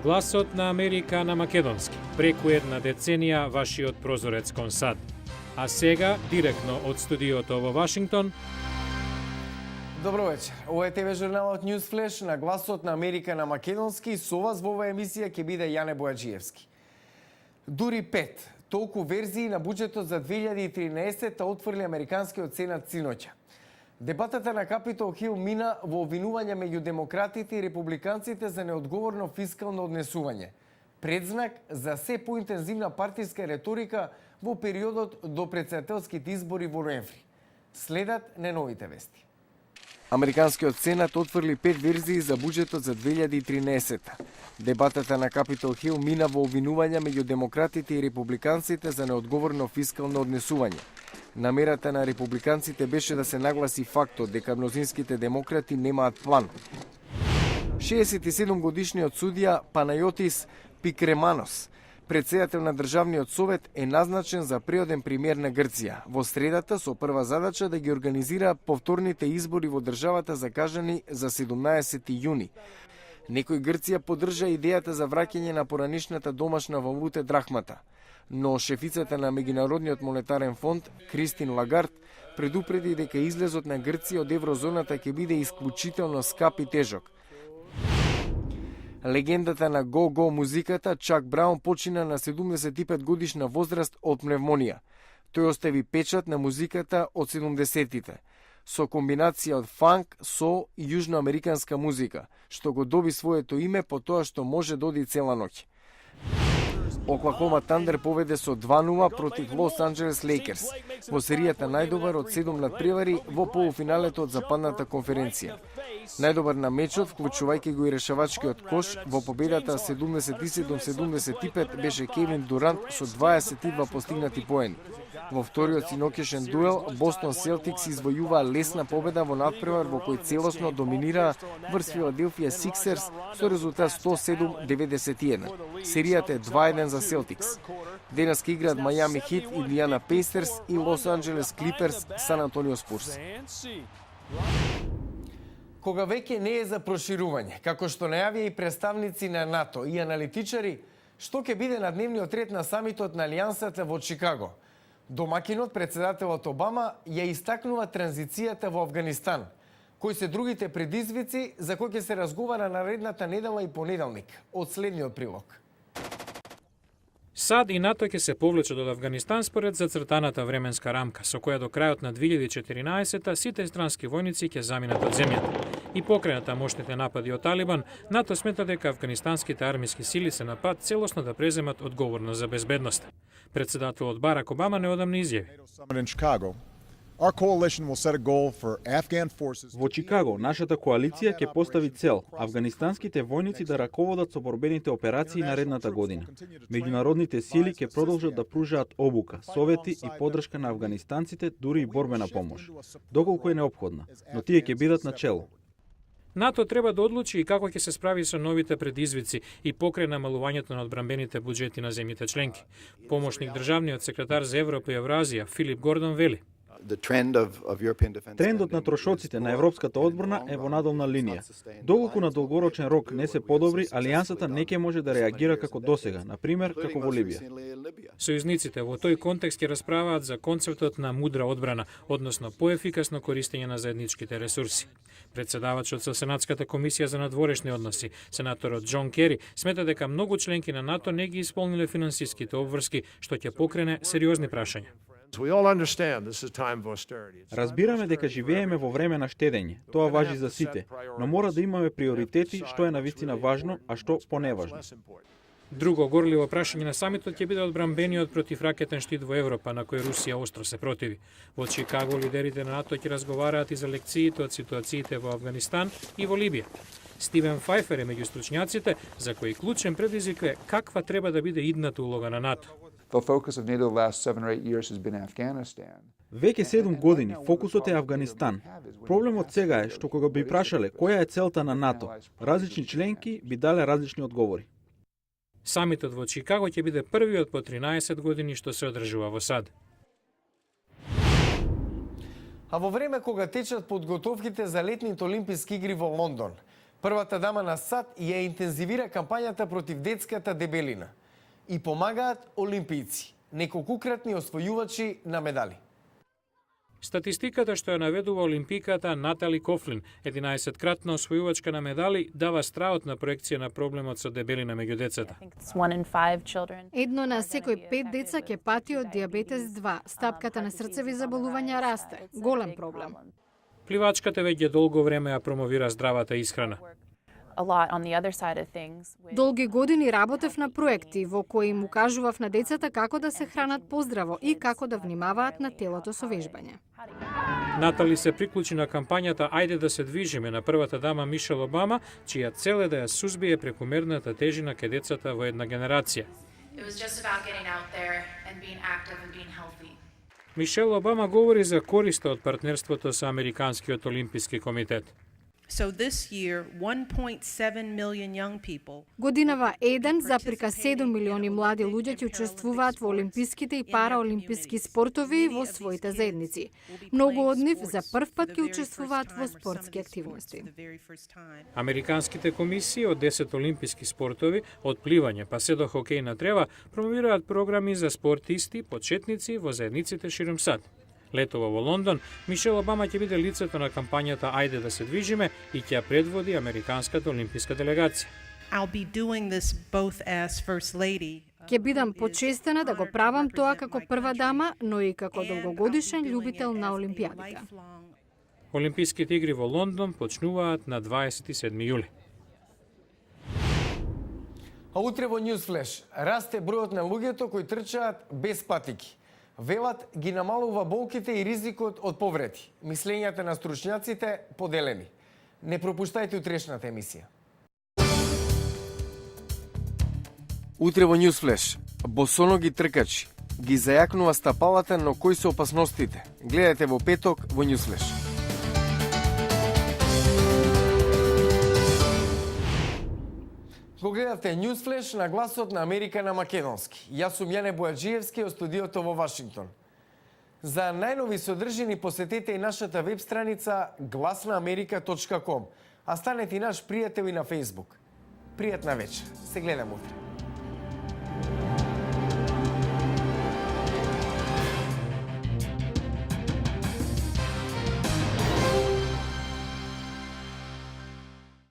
Гласот на Америка на македонски. Преку една деценија вашиот прозорец кон САД. А сега, директно од студиото во Вашингтон. Добро вечер. Ова е ТВ журналот News Flash на Гласот на Америка на македонски. Со вас во оваа емисија ќе биде Јане Бојаджиевски. Дури 5 толку верзии на буџетот за 2013 отфрли Американскиот сенат синоќа. Дебатата на Капитол Хил мина во обвинување меѓу демократите и републиканците за неодговорно фискално однесување. Предзнак за се поинтензивна партиска реторика во периодот до претседателските избори во ноември. Следат неновите вести. Американскиот сенат отфрли 5 верзии за буџетот за 2013. Дебатата на Капитол Хил мина во обвинувања меѓу демократите и републиканците за неодговорно фискално однесување. Намерата на републиканците беше да се нагласи фактот дека мнозинските демократи немаат план. 67 годишниот судија Панајотис Пикреманос, председател на Државниот совет, е назначен за преоден премиер на Грција во средата со прва задача да ги организира повторните избори во државата закажани за 17 јуни. Некој Грција поддржа идејата за враќање на поранишната домашна валута драхмата, но шефицата на Меѓународниот монетарен фонд Кристин Лагард предупреди дека излезот на Грција од еврозоната ќе биде исклучително скап и тежок. Легендата на го-го музиката Чак Браун почина на 75 годишна возраст од пневмонија. Тој остави печат на музиката од 70-тите, со комбинација од фанк, сол и јужноамериканска музика, што го доби своето име по тоа што може да оди цела ноќ. Оклахома Тандер поведе со 2-0 против Лос Анџелес Лейкерс во серијата најдобар од 7 надпревари во полуфиналето од западната конференција. Најдобар на мечот, вклучувајќи го и решавачкиот кош, во победата 77-75 беше Кевин Дурант со 22 постигнати поени. Во вториот синоќешен дуел, Бостон Селтикс извојуваа лесна победа во надпревар во кој целосно доминираа врз Филаделфија Сиксерс со резултат 107-91. Серијата е 2-1 за Селтикс. Денес ке играат Мајами Хит, Индијана Пейстерс и Лос Анџелес Клиперс, Сан Антонио Спурс. Кога веќе не е за проширување, како што најавија и представници на НАТО и аналитичари, што ќе биде на дневниот ред на самитот на Алијансата во Чикаго? Домакинот, председателот Обама, ја истакнува транзицијата во Авганистан. Кои се другите предизвици за кои ќе се разговара наредната недела и понеделник? Од следниот прилог. САД и НАТО ќе се повлечат од Авганистан според зацртаната временска рамка, со која до крајот на 2014 сите странски војници ќе заминат од земјата. И покрената мощните напади од Талибан, НАТО смета дека афганистанските армиски сили се на пат целосно да преземат одговорност за безбедноста. Председателот Барак Обама неодамна изјави. Во Чикаго, нашата коалиција ќе постави цел афганистанските војници да раководат со борбените операции наредната година. Меѓународните сили ќе продолжат да пружаат обука, совети и поддршка на афганистанците, дури и борбена помош, доколку е неопходна, но тие ќе бидат на чело. НАТО треба да одлучи и како ќе се справи со новите предизвици и покрај намалувањето на одбранбените буџети на земјите членки. Помошник државниот секретар за Европа и Евразија Филип Гордон вели: Трендот на трошоците на европската одбрана е во надолна линија. Доколку на долгорочен рок не се подобри, Алијансата не ќе може да реагира како досега, на пример како во Либија. Сојузниците во тој контекст ќе расправаат за концептот на мудра одбрана, односно поефикасно користење на заедничките ресурси. Председавачот со Сенатската комисија за надворешни односи, сенаторот Џон Кери, смета дека многу членки на НАТО не ги исполниле финансиските обврски, што ќе покрене сериозни прашања. Разбираме дека живееме во време на штедење. Тоа важи за сите, но мора да имаме приоритети што е навистина важно, а што поневажно. Друго горливо прашање на самитот ќе биде одбранбениот противракетен штит во Европа, на кој Русија остро се противи. Во Чикаго лидерите на НАТО ќе разговараат и за лекциите од ситуациите во Авганистан и во Либија. Стивен Фајфер е меѓу стручњаците за кои клучен предизвик е каква треба да биде идната улога на НАТО. Веќе 7 години фокусот е Авганистан. Проблемот сега е што кога би прашале која е целта на НАТО, различни членки би дале различни одговори. Самитот во Чикаго ќе биде првиот по 13 години што се одржува во САД. А во време кога течат подготовките за летните олимписки игри во Лондон, Првата дама на САД ја интензивира кампањата против детската дебелина и помагаат олимпијци, неколкукратни освојувачи на медали. Статистиката што ја наведува олимпиката Натали Кофлин, 11-кратна освојувачка на медали, дава страотна проекција на проблемот со дебелина меѓу децата. Едно на секој 5 деца ќе пати од диабетес 2. Стапката на срцеви заболувања расте. Голем проблем. Пливачката веќе долго време ја промовира здравата исхрана. Долги години работев на проекти во кои им укажував на децата како да се хранат поздраво и како да внимаваат на телото со вежбање. Натали се приклучи на кампањата Ајде да се движиме на првата дама Мишел Обама, чија цел е да ја сузбие прекумерната тежина кај децата во една генерација. Мишел Обама говори за користа од партнерството со Американскиот олимписки комитет. So this year, 1.7 million young people. Годинава 1,7 милиони млади луѓе ќе учествуваат во олимписките и параолимписки спортови во своите заедници. Многу од нив за прв пат ќе учествуваат во спортски активности. Американските комисии од 10 олимписки спортови, од пливање па се до хокеј на трева, промовираат програми за спортисти, почетници во заедниците ширум САД. Летова во Лондон, Мишел Обама ќе биде лицето на кампањата Ајде да се движиме и ќе ја предводи Американската олимписка делегација. Ќе бидам почестена да го правам тоа како прва дама, но и како долгогодишен љубител на олимпијадите. Олимписките игри во Лондон почнуваат на 27 јули. А утре во Newsflash расте бројот на луѓето кои трчаат без патики. Велат ги намалува болките и ризикот од повреди. Мислењата на стручњаците поделени. Не пропуштајте утрешната емисија. Утре во Newsflash, босоноги тркачи ги зајакнува стапалата, но кои се опасностите? Гледате во петок во Newsflash. Го гледате Newsflash на гласот на Америка на македонски. Јас сум Јане Бојаджиевски од студиото во Вашингтон. За најнови содржини посетете и нашата веб страница glasnaamerika.com, а станете и наш пријател и на Facebook. Пријатна вечер. Се гледаме утре.